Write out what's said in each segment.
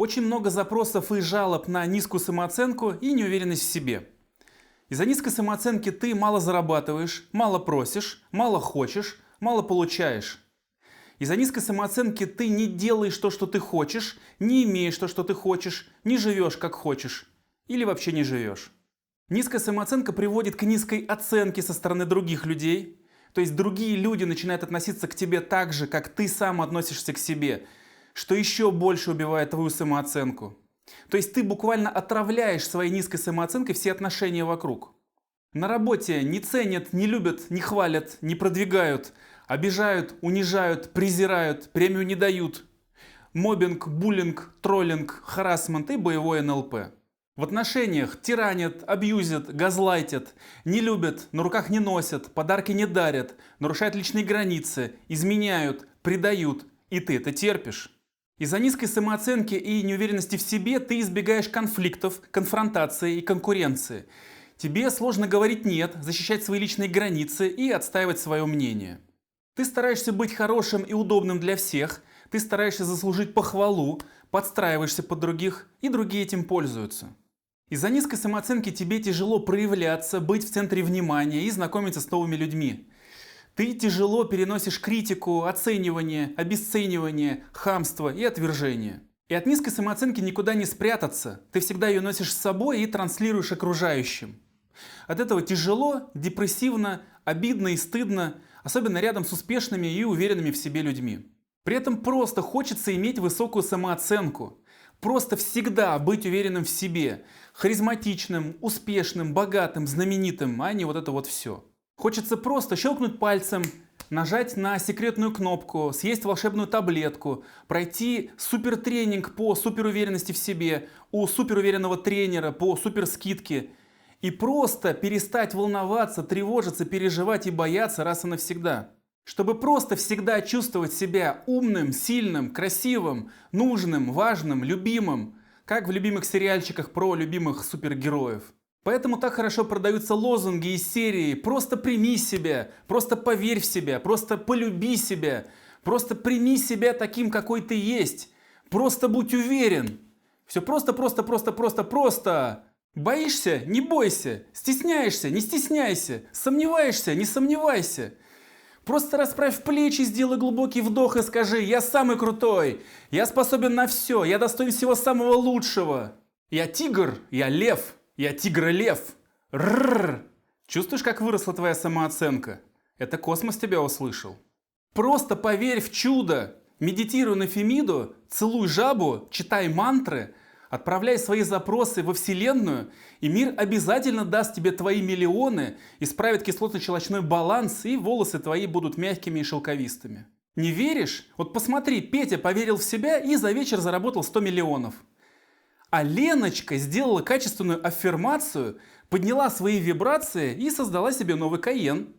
Очень много запросов и жалоб на низкую самооценку и неуверенность в себе. Из-за низкой самооценки ты мало зарабатываешь, мало просишь, мало хочешь, мало получаешь. Из-за низкой самооценки ты не делаешь то, что ты хочешь, не имеешь то, что ты хочешь, не живешь, как хочешь. Или вообще не живешь. Низкая самооценка приводит к низкой оценке со стороны других людей. То есть другие люди начинают относиться к тебе так же, как ты сам относишься к себе, что еще больше убивает твою самооценку. То есть ты буквально отравляешь своей низкой самооценкой все отношения вокруг. На работе не ценят, не любят, не хвалят, не продвигают, обижают, унижают, презирают, премию не дают. Моббинг, буллинг, троллинг, харассмент и боевое НЛП. В отношениях тиранят, абьюзят, газлайтят, не любят, на руках не носят, подарки не дарят, нарушают личные границы, изменяют, предают, и ты это терпишь. Из-за низкой самооценки и неуверенности в себе ты избегаешь конфликтов, конфронтации и конкуренции. Тебе сложно говорить «нет», защищать свои личные границы и отстаивать свое мнение. Ты стараешься быть хорошим и удобным для всех, ты стараешься заслужить похвалу, подстраиваешься под других, и другие этим пользуются. Из-за низкой самооценки тебе тяжело проявляться, быть в центре внимания и знакомиться с новыми людьми. Ты тяжело переносишь критику, оценивание, обесценивание, хамство и отвержение. И от низкой самооценки никуда не спрятаться. Ты всегда ее носишь с собой и транслируешь окружающим. От этого тяжело, депрессивно, обидно и стыдно, особенно рядом с успешными и уверенными в себе людьми. При этом просто хочется иметь высокую самооценку. Просто всегда быть уверенным в себе, харизматичным, успешным, богатым, знаменитым, а не вот это вот все. Хочется просто щелкнуть пальцем, нажать на секретную кнопку, съесть волшебную таблетку, пройти супертренинг по суперуверенности в себе у суперуверенного тренера по суперскидке и просто перестать волноваться, тревожиться, переживать и бояться раз и навсегда. Чтобы просто всегда чувствовать себя умным, сильным, красивым, нужным, важным, любимым, как в любимых сериальчиках про любимых супергероев. Поэтому так хорошо продаются лозунги из серии «Просто прими себя», «Просто поверь в себя», «Просто полюби себя», «Просто прими себя таким, какой ты есть», «Просто будь уверен». Все просто, просто, просто, просто, просто. Боишься? Не бойся. Стесняешься? Не стесняйся. Сомневаешься? Не сомневайся. Просто расправь плечи, сделай глубокий вдох и скажи: «Я самый крутой, я способен на все, я достоин всего самого лучшего. Я тигр, я лев, я тигр-лев. Рррр». Чувствуешь, как выросла твоя самооценка? Это космос тебя услышал. Просто поверь в чудо. Медитируй на Фемиду, целуй жабу, читай мантры, отправляй свои запросы во Вселенную, и мир обязательно даст тебе твои миллионы, исправит кислотно-щелочной баланс, и волосы твои будут мягкими и шелковистыми. Не веришь? Вот посмотри, Петя поверил в себя и за вечер заработал 100 миллионов. А Леночка сделала качественную аффирмацию, подняла свои вибрации и создала себе новый Кайен.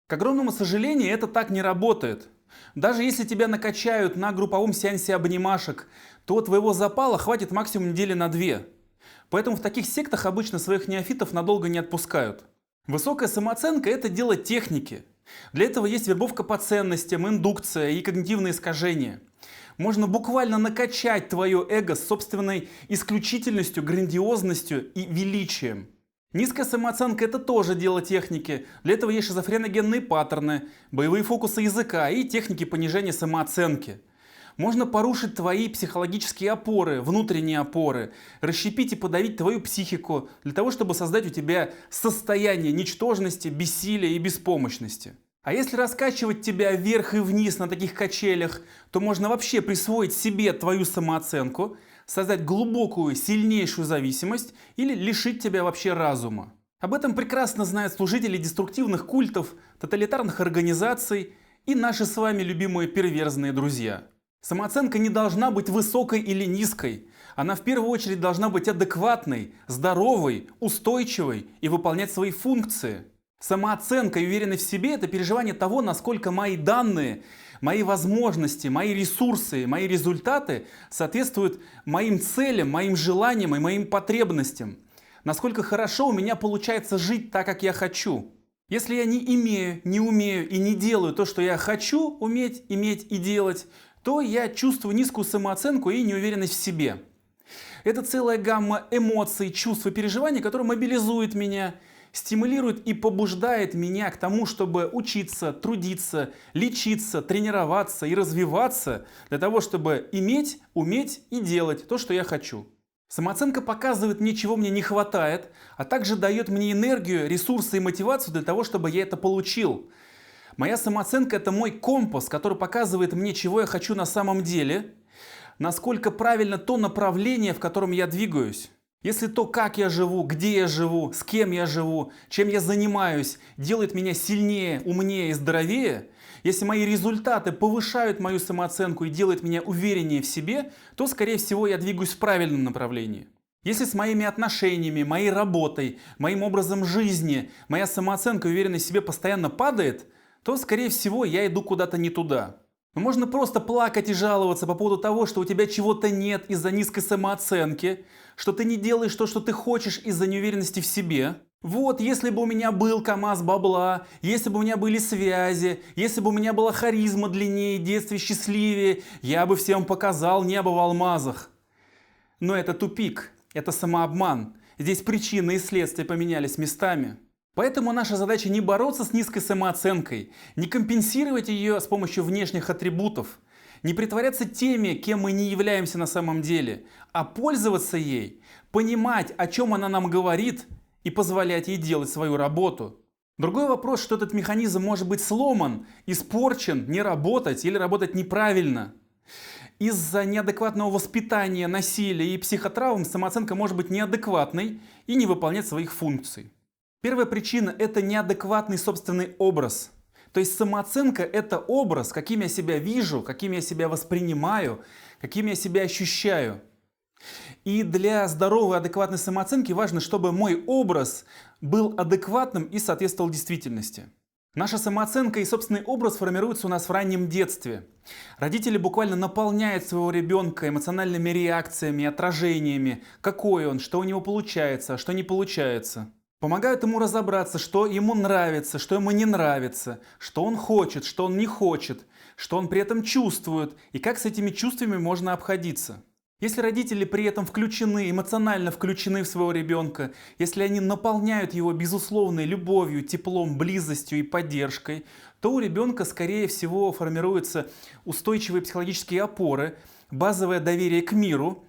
К огромному сожалению, это так не работает. Даже если тебя накачают на групповом сеансе обнимашек, то твоего запала хватит максимум недели на 2. Поэтому в таких сектах обычно своих неофитов надолго не отпускают. Высокая самооценка – это дело техники. Для этого есть вербовка по ценностям, индукция и когнитивные искажения. Можно буквально накачать твое эго с собственной исключительностью, грандиозностью и величием. Низкая самооценка – это тоже дело техники. Для этого есть шизофреногенные паттерны, боевые фокусы языка и техники понижения самооценки. Можно порушить твои психологические опоры, внутренние опоры, расщепить и подавить твою психику для того, чтобы создать у тебя состояние ничтожности, бессилия и беспомощности. А если раскачивать тебя вверх и вниз на таких качелях, то можно вообще присвоить себе твою самооценку, создать глубокую, сильнейшую зависимость или лишить тебя вообще разума. Об этом прекрасно знают служители деструктивных культов, тоталитарных организаций и наши с вами любимые перверзные друзья. Самооценка не должна быть высокой или низкой. Она в первую очередь должна быть адекватной, здоровой, устойчивой и выполнять свои функции. Самооценка и уверенность в себе – это переживание того, насколько мои данные, мои возможности, мои ресурсы, мои результаты соответствуют моим целям, моим желаниям и моим потребностям. Насколько хорошо у меня получается жить так, как я хочу. Если я не имею, не умею и не делаю то, что я хочу уметь, иметь и делать, то я чувствую низкую самооценку и неуверенность в себе. Это целая гамма эмоций, чувств и переживаний, которые мобилизует меня, стимулирует и побуждает меня к тому, чтобы учиться, трудиться, лечиться, тренироваться и развиваться для того, чтобы иметь, уметь и делать то, что я хочу. Самооценка показывает мне, чего мне не хватает, а также дает мне энергию, ресурсы и мотивацию для того, чтобы я это получил. Моя самооценка – это мой компас, который показывает мне, чего я хочу на самом деле, насколько правильно то направление, в котором я двигаюсь. Если то, как я живу, где я живу, с кем я живу, чем я занимаюсь, делает меня сильнее, умнее и здоровее, если мои результаты повышают мою самооценку и делают меня увереннее в себе, то, скорее всего, я двигаюсь в правильном направлении. Если с моими отношениями, моей работой, моим образом жизни моя самооценка и уверенность в себе постоянно падает, то, скорее всего, я иду куда-то не туда. Но можно просто плакать и жаловаться по поводу того, что у тебя чего-то нет из-за низкой самооценки, что ты не делаешь то, что ты хочешь из-за неуверенности в себе. Вот, если бы у меня был КамАЗ бабла, если бы у меня были связи, если бы у меня была харизма длиннее, детстве счастливее, я бы всем показал небо в алмазах. Но это тупик, это самообман. Здесь причины и следствия поменялись местами. Поэтому наша задача не бороться с низкой самооценкой, не компенсировать ее с помощью внешних атрибутов, не притворяться теми, кем мы не являемся на самом деле, а пользоваться ей, понимать, о чем она нам говорит, и позволять ей делать свою работу. Другой вопрос, что этот механизм может быть сломан, испорчен, не работать или работать неправильно. Из-за неадекватного воспитания, насилия и психотравм самооценка может быть неадекватной и не выполнять своих функций. Первая причина – это неадекватный собственный образ. То есть самооценка – это образ, каким я себя вижу, каким я себя воспринимаю, каким я себя ощущаю. И для здоровой, адекватной самооценки важно, чтобы мой образ был адекватным и соответствовал действительности. Наша самооценка и собственный образ формируются у нас в раннем детстве. Родители буквально наполняют своего ребенка эмоциональными реакциями, отражениями, какой он, что у него получается, а что не получается. Помогают ему разобраться, что ему нравится, что ему не нравится, что он хочет, что он не хочет, что он при этом чувствует и как с этими чувствами можно обходиться. Если родители при этом включены, эмоционально включены в своего ребенка, если они наполняют его безусловной любовью, теплом, близостью и поддержкой, то у ребенка, скорее всего, формируются устойчивые психологические опоры, базовое доверие к миру,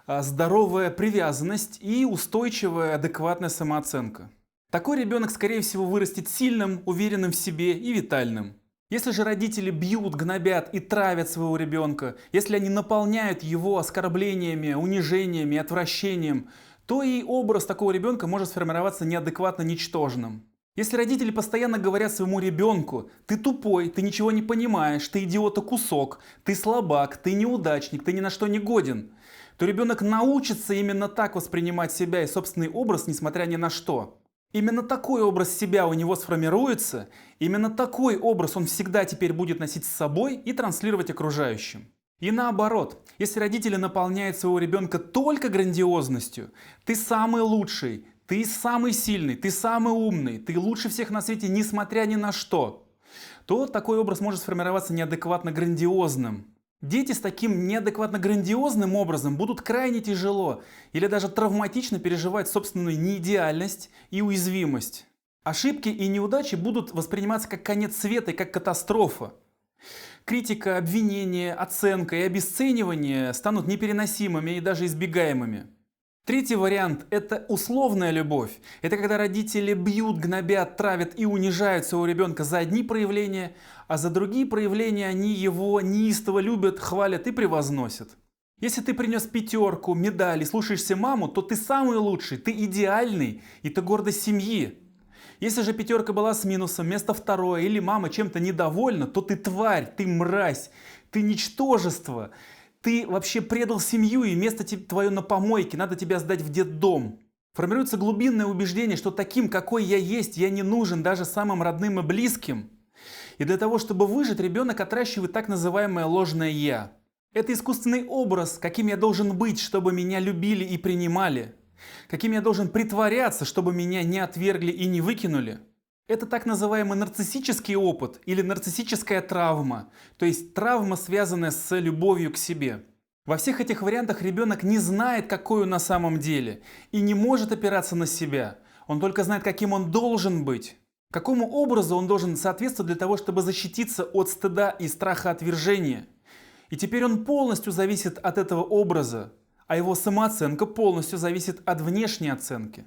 здоровая привязанность и устойчивая, адекватная самооценка. Такой ребенок, скорее всего, вырастет сильным, уверенным в себе и витальным. Если же родители бьют, гнобят и травят своего ребенка, если они наполняют его оскорблениями, унижениями, отвращением, то и образ такого ребенка может сформироваться неадекватно ничтожным. Если родители постоянно говорят своему ребенку: «Ты тупой, ты ничего не понимаешь, ты идиота кусок, ты слабак, ты неудачник, ты ни на что не годен», то ребенок научится именно так воспринимать себя и собственный образ, несмотря ни на что. Именно такой образ себя у него сформируется, именно такой образ он всегда теперь будет носить с собой и транслировать окружающим. И наоборот, если родители наполняют своего ребенка только грандиозностью, ты самый лучший, ты самый сильный, ты самый умный, ты лучше всех на свете, несмотря ни на что, то такой образ может сформироваться неадекватно грандиозным. Дети с таким неадекватно грандиозным образом будут крайне тяжело или даже травматично переживать собственную неидеальность и уязвимость. Ошибки и неудачи будут восприниматься как конец света и как катастрофа. Критика, обвинение, оценка и обесценивание станут непереносимыми и даже избегаемыми. Третий вариант – это условная любовь. Это когда родители бьют, гнобят, травят и унижают своего ребенка за одни проявления, а за другие проявления они его неистово любят, хвалят и превозносят. Если ты принес пятерку, медаль и слушаешься маму, то ты самый лучший, ты идеальный и ты гордость семьи. Если же пятерка была с минусом, место второе или мама чем-то недовольна, то ты тварь, ты мразь, ты ничтожество. Ты вообще предал семью, и место твое на помойке, надо тебя сдать в детдом. Формируется глубинное убеждение, что таким, какой я есть, я не нужен даже самым родным и близким. И для того, чтобы выжить, ребенок отращивает так называемое ложное «я». Это искусственный образ, каким я должен быть, чтобы меня любили и принимали. Каким я должен притворяться, чтобы меня не отвергли и не выкинули. Это так называемый нарциссический опыт или нарциссическая травма, то есть травма, связанная с любовью к себе. Во всех этих вариантах ребенок не знает, какой он на самом деле, и не может опираться на себя. Он только знает, каким он должен быть. Какому образу он должен соответствовать для того, чтобы защититься от стыда и страха отвержения. И теперь он полностью зависит от этого образа, а его самооценка полностью зависит от внешней оценки.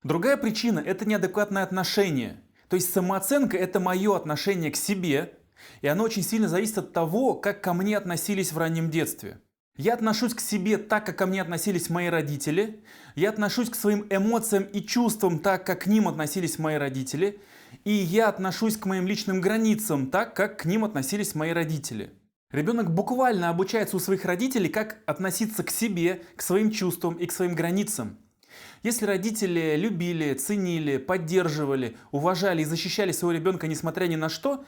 Другая причина – это неадекватное отношение. То есть самооценка – это мое отношение к себе, и оно очень сильно зависит от того, как ко мне относились в раннем детстве. Я отношусь к себе так, как ко мне относились мои родители, я отношусь к своим эмоциям и чувствам так, как к ним относились мои родители, и я отношусь к моим личным границам так, как к ним относились мои родители. Ребенок буквально обучается у своих родителей, как относиться к себе, к своим чувствам и к своим границам. Если родители любили, ценили, поддерживали, уважали и защищали своего ребенка несмотря ни на что,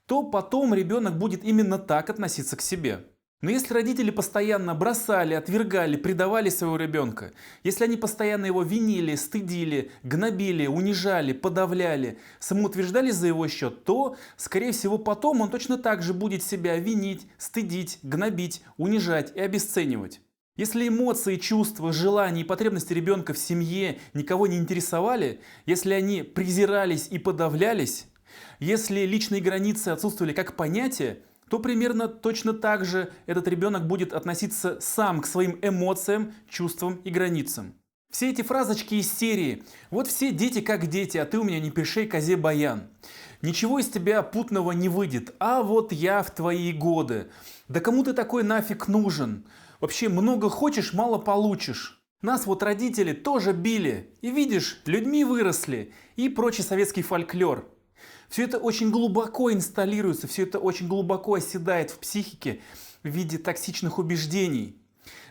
то потом ребенок будет именно так относиться к себе. Но если родители постоянно бросали, отвергали, предавали своего ребенка, если они постоянно его винили, стыдили, гнобили, унижали, подавляли, самоутверждались за его счет, то, скорее всего, потом он точно так же будет себя винить, стыдить, гнобить, унижать и обесценивать. Если эмоции, чувства, желания и потребности ребенка в семье никого не интересовали, если они презирались и подавлялись, если личные границы отсутствовали как понятие, то примерно точно так же этот ребенок будет относиться сам к своим эмоциям, чувствам и границам. Все эти фразочки из серии «Вот все дети как дети, а ты у меня не пиши, козе баян». «Ничего из тебя путного не выйдет, а вот я в твои годы». «Да кому ты такой нафиг нужен?» «Вообще много хочешь, мало получишь». «Нас вот родители тоже били, и видишь, людьми выросли» и прочий советский фольклор. Все это очень глубоко инсталируется, все это очень глубоко оседает в психике в виде токсичных убеждений.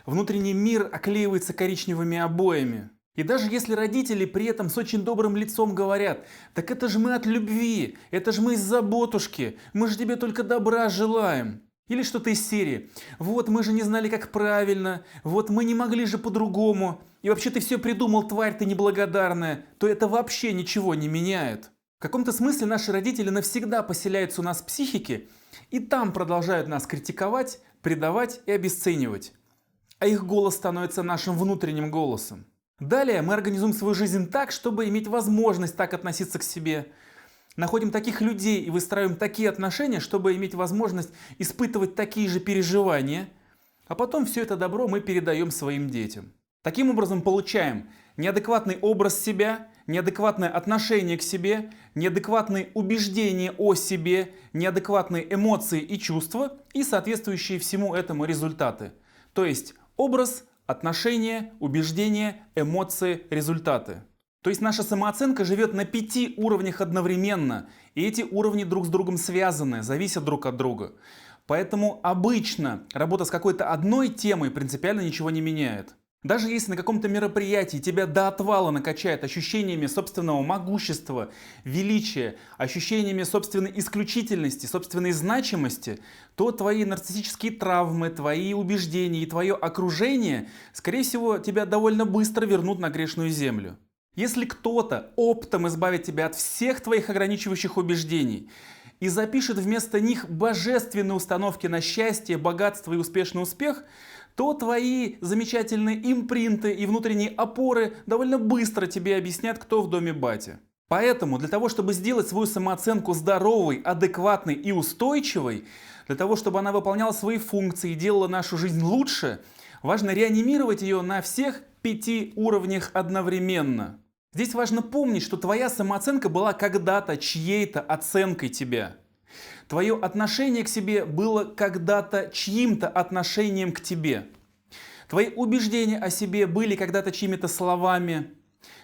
Внутренний мир оклеивается коричневыми обоями. И даже если родители при этом с очень добрым лицом говорят: «Так это же мы от любви, это же мы из заботушки, мы же тебе только добра желаем». Или что-то из серии «Вот мы же не знали, как правильно, вот мы не могли же по-другому, и вообще ты все придумал, тварь ты неблагодарная», то это вообще ничего не меняет. В каком-то смысле наши родители навсегда поселяются у нас в психике и там продолжают нас критиковать, предавать и обесценивать. А их голос становится нашим внутренним голосом. Далее мы организуем свою жизнь так, чтобы иметь возможность так относиться к себе. Находим таких людей и выстраиваем такие отношения, чтобы иметь возможность испытывать такие же переживания, а потом все это добро мы передаем своим детям. Таким образом получаем неадекватный образ себя, неадекватное отношение к себе, неадекватные убеждения о себе, неадекватные эмоции и чувства и соответствующие всему этому результаты. То есть образ, отношения, убеждения, эмоции, результаты. То есть наша самооценка живет на 5 уровнях одновременно, и эти уровни друг с другом связаны, зависят друг от друга. Поэтому обычно работа с какой-то одной темой принципиально ничего не меняет. Даже если на каком-то мероприятии тебя до отвала накачает ощущениями собственного могущества, величия, ощущениями собственной исключительности, собственной значимости, то твои нарциссические травмы, твои убеждения и твое окружение, скорее всего, тебя довольно быстро вернут на грешную землю. Если кто-то оптом избавит тебя от всех твоих ограничивающих убеждений и запишет вместо них божественные установки на счастье, богатство и успешный успех, то твои замечательные импринты и внутренние опоры довольно быстро тебе объяснят, кто в доме батя. Поэтому для того, чтобы сделать свою самооценку здоровой, адекватной и устойчивой, для того, чтобы она выполняла свои функции и делала нашу жизнь лучше, важно реанимировать ее на всех 5 уровнях одновременно. Здесь важно помнить, что твоя самооценка была когда-то чьей-то оценкой тебя. Твое отношение к себе было когда-то чьим-то отношением к тебе. Твои убеждения о себе были когда-то чьими-то словами.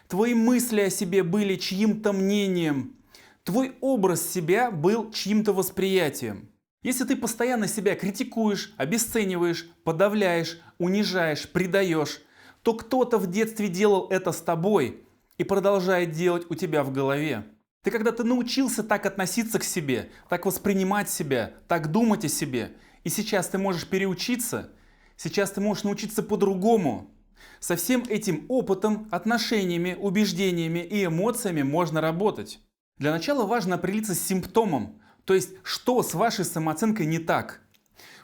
Твои мысли о себе были чьим-то мнением. Твой образ себя был чьим-то восприятием. Если ты постоянно себя критикуешь, обесцениваешь, подавляешь, унижаешь, предаешь, то кто-то в детстве делал это с тобой и продолжает делать у тебя в голове. Ты когда-то научился так относиться к себе, так воспринимать себя, так думать о себе. И сейчас ты можешь переучиться, сейчас ты можешь научиться по-другому. Со всем этим опытом, отношениями, убеждениями и эмоциями можно работать. Для начала важно определиться с симптомом, то есть что с вашей самооценкой не так.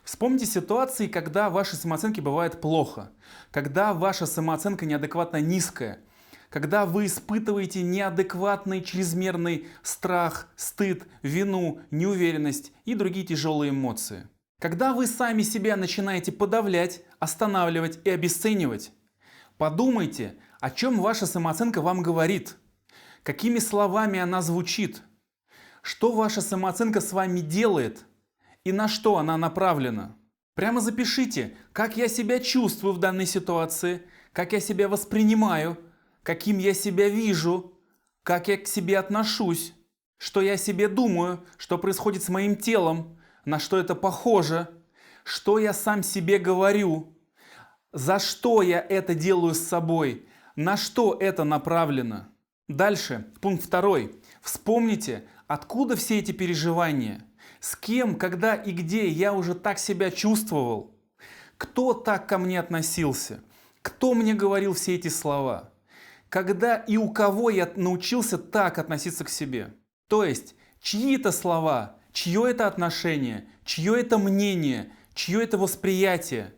Вспомните ситуации, когда вашей самооценке бывает плохо, когда ваша самооценка неадекватно низкая, когда вы испытываете неадекватный чрезмерный страх, стыд, вину, неуверенность и другие тяжелые эмоции. Когда вы сами себя начинаете подавлять, останавливать и обесценивать. Подумайте, о чем ваша самооценка вам говорит, какими словами она звучит, что ваша самооценка с вами делает и на что она направлена. Прямо запишите, как я себя чувствую в данной ситуации, как я себя воспринимаю, каким я себя вижу, как я к себе отношусь, что я о себе думаю, что происходит с моим телом, на что это похоже, что я сам себе говорю, за что я это делаю с собой, на что это направлено. Дальше, пункт 2. Вспомните, откуда все эти переживания, с кем, когда и где я уже так себя чувствовал, кто так ко мне относился, кто мне говорил все эти слова. Когда и у кого я научился так относиться к себе. То есть, чьи это слова, чье это отношение, чье это мнение, чье это восприятие,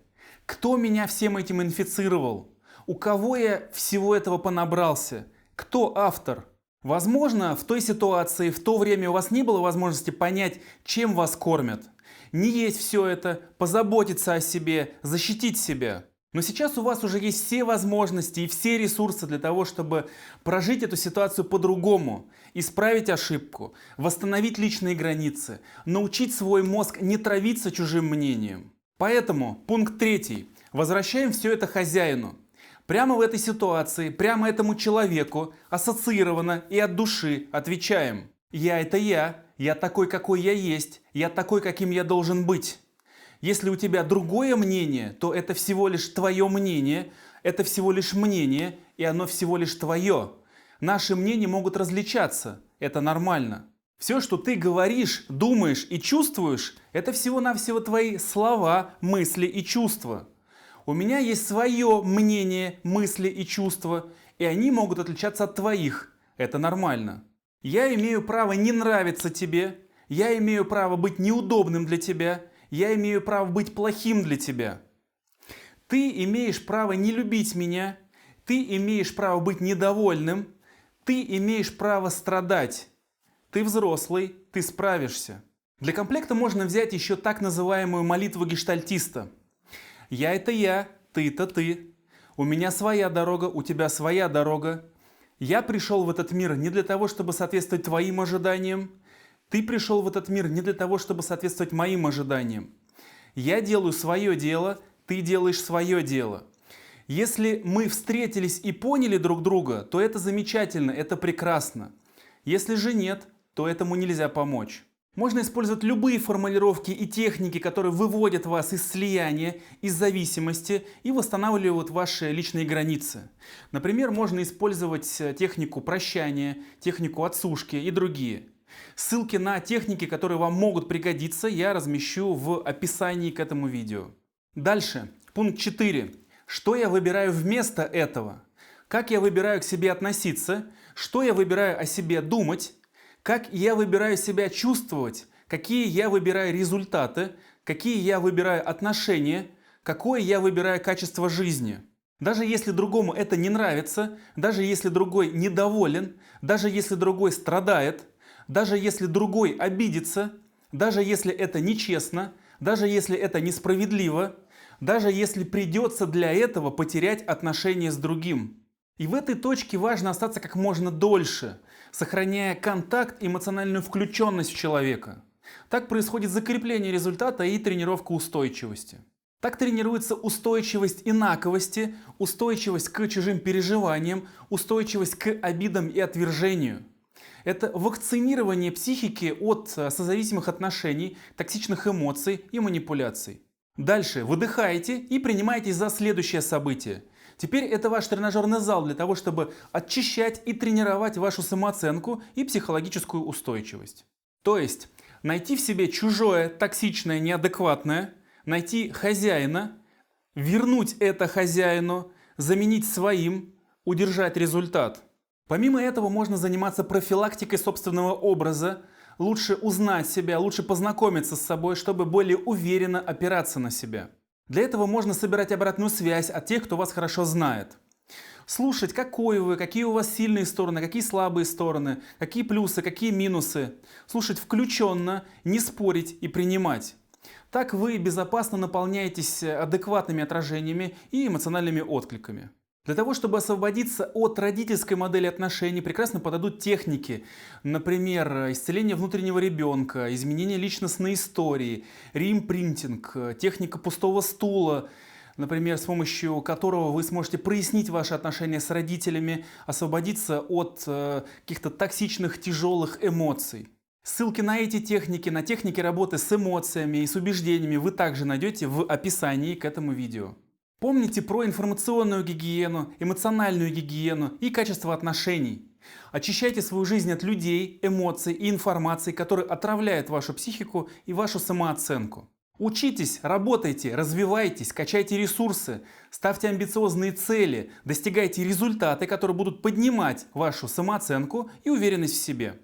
кто меня всем этим инфицировал, у кого я всего этого понабрался, кто автор. Возможно, в той ситуации, в то время у вас не было возможности понять, чем вас кормят. Не есть все это, позаботиться о себе, защитить себя. Но сейчас у вас уже есть все возможности и все ресурсы для того, чтобы прожить эту ситуацию по-другому, исправить ошибку, восстановить личные границы, научить свой мозг не травиться чужим мнением. Поэтому пункт 3. Возвращаем все это хозяину. Прямо в этой ситуации, прямо этому человеку, ассоциированно и от души отвечаем. Я это я такой, какой я есть, я такой, каким я должен быть. Если у тебя другое мнение, то это всего лишь твое мнение, это всего лишь мнение, и оно всего лишь твое. Наши мнения могут различаться, это нормально. Все, что ты говоришь, думаешь и чувствуешь, это всего-навсего твои слова, мысли и чувства. У меня есть свое мнение, мысли и чувства, и они могут отличаться от твоих, это нормально. Я имею право не нравиться тебе, я имею право быть неудобным для тебя, я имею право быть плохим для тебя. Ты имеешь право не любить меня, ты имеешь право быть недовольным, ты имеешь право страдать. Ты взрослый, ты справишься. Для комплекта можно взять еще так называемую молитву гештальтиста. Я это я, ты это ты. У меня своя дорога, у тебя своя дорога. Я пришел в этот мир не для того, чтобы соответствовать твоим ожиданиям. Ты пришел в этот мир не для того, чтобы соответствовать моим ожиданиям. Я делаю свое дело, ты делаешь свое дело. Если мы встретились и поняли друг друга, то это замечательно, это прекрасно. Если же нет, то этому нельзя помочь. Можно использовать любые формулировки и техники, которые выводят вас из слияния, из зависимости и восстанавливают ваши личные границы. Например, можно использовать технику прощания, технику отсушки и другие. Ссылки на техники, которые вам могут пригодиться, я размещу в описании к этому видео. Дальше, пункт 4. Что я выбираю вместо этого? Как я выбираю к себе относиться? Что я выбираю о себе думать? Как я выбираю себя чувствовать? Какие я выбираю результаты? Какие я выбираю отношения? Какое я выбираю качество жизни? Даже если другому это не нравится, даже если другой недоволен, даже если другой страдает, даже если другой обидится, даже если это нечестно, даже если это несправедливо, даже если придется для этого потерять отношения с другим. И в этой точке важно остаться как можно дольше, сохраняя контакт и эмоциональную включенность в человека. Так происходит закрепление результата и тренировка устойчивости. Так тренируется устойчивость инаковости, устойчивость к чужим переживаниям, устойчивость к обидам и отвержению. Это вакцинирование психики от созависимых отношений, токсичных эмоций и манипуляций. Дальше выдыхаете и принимаетесь за следующее событие. Теперь это ваш тренажерный зал для того, чтобы очищать и тренировать вашу самооценку и психологическую устойчивость. То есть найти в себе чужое, токсичное, неадекватное, найти хозяина, вернуть это хозяину, заменить своим, удержать результат. Помимо этого можно заниматься профилактикой собственного образа, лучше узнать себя, лучше познакомиться с собой, чтобы более уверенно опираться на себя. Для этого можно собирать обратную связь от тех, кто вас хорошо знает. Слушать, какой вы, какие у вас сильные стороны, какие слабые стороны, какие плюсы, какие минусы. Слушать включенно, не спорить и принимать. Так вы безопасно наполняетесь адекватными отражениями и эмоциональными откликами. Для того, чтобы освободиться от родительской модели отношений, прекрасно подойдут техники. Например, исцеление внутреннего ребенка, изменение личностной истории, реимпринтинг, техника пустого стула, например, с помощью которого вы сможете прояснить ваши отношения с родителями, освободиться от каких-то токсичных, тяжелых эмоций. Ссылки на эти техники, на техники работы с эмоциями и с убеждениями вы также найдете в описании к этому видео. Помните про информационную гигиену, эмоциональную гигиену и качество отношений. Очищайте свою жизнь от людей, эмоций и информации, которые отравляют вашу психику и вашу самооценку. Учитесь, работайте, развивайтесь, качайте ресурсы, ставьте амбициозные цели, достигайте результаты, которые будут поднимать вашу самооценку и уверенность в себе.